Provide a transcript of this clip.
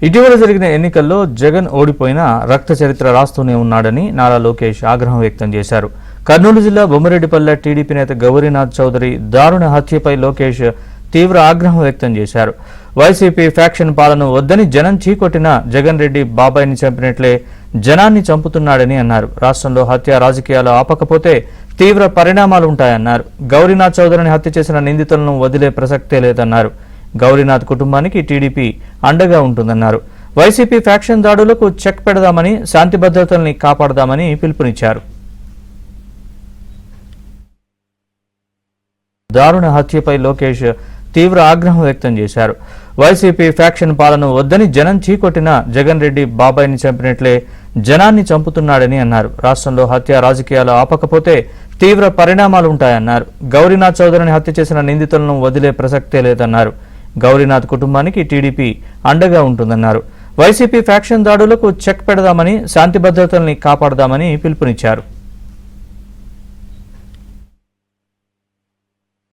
ఇటీవల జరిగిన ఎన్నికల్లో జగన్ ఓడిపోయినా రక్త చరిత్ర రాస్తూనే ఉన్నాడని నారా లోకేష్ ఆగ్రహం వ్యక్తం చేశారు. కర్నూలు జిల్లా బొమ్మరెడ్డిపల్లె టీడీపీ నేత గౌరీనాథ్ చౌదరి దారుణ హత్యపై లోకేష్ తీవ్ర ఆగ్రహం వ్యక్తం చేశారు. వైసీపీ ఫ్యాక్షన్ పాలన వద్దని జనం చీకొట్టిన జగన్ రెడ్డి బాబాయిని చంపినట్లే జనాన్ని చంపుతున్నాడని అన్నారు. రాష్ట్రంలో హత్య రాజకీయాలు ఆపకపోతే తీవ్ర పరిణామాలుంటాయన్నారు. గౌరీనాథ్ చౌదరిని హత్య చేసిన నిందితులను వదిలే ప్రసక్తే లేదన్నారు. గౌరీనాథ్ కుటుంబానికి టీడీపీ అండగా ఉంటుందన్నారు. వైసీపీ ఫ్యాక్షన్ దాడులకు చెక్ పెడదామని, శాంతి భద్రతల్ని కాపాడదామని పిలుపునిచ్చారు. దారుణ హత్యపై లోకేష్ తీవ్ర ఆగ్రహం వ్యక్తం చేశారు. వైసీపీ ఫ్యాక్షన్ పాలన వద్దని జనం చీకొట్టిన జగన్ రెడ్డి బాబాయిని చంపినట్లే జనాన్ని చంపుతున్నాడని అన్నారు. రాష్ట్రంలో హత్య రాజకీయాలు ఆపకపోతే తీవ్ర పరిణామాలుంటాయన్నారు. గౌరీనాథ్ చౌదరిని హత్య చేసిన నిందితులను వదిలే ప్రసక్తే లేదన్నారు. గౌరీనాథ్ కుటుంబానికి టీడీపీ అండగా ఉంటుందన్నారు. వైసీపీ ఫ్యాక్షన్ దాడులకు చెక్ పెడదామని, శాంతి భద్రతల్ని కాపాడదామని పిలుపునిచ్చారు.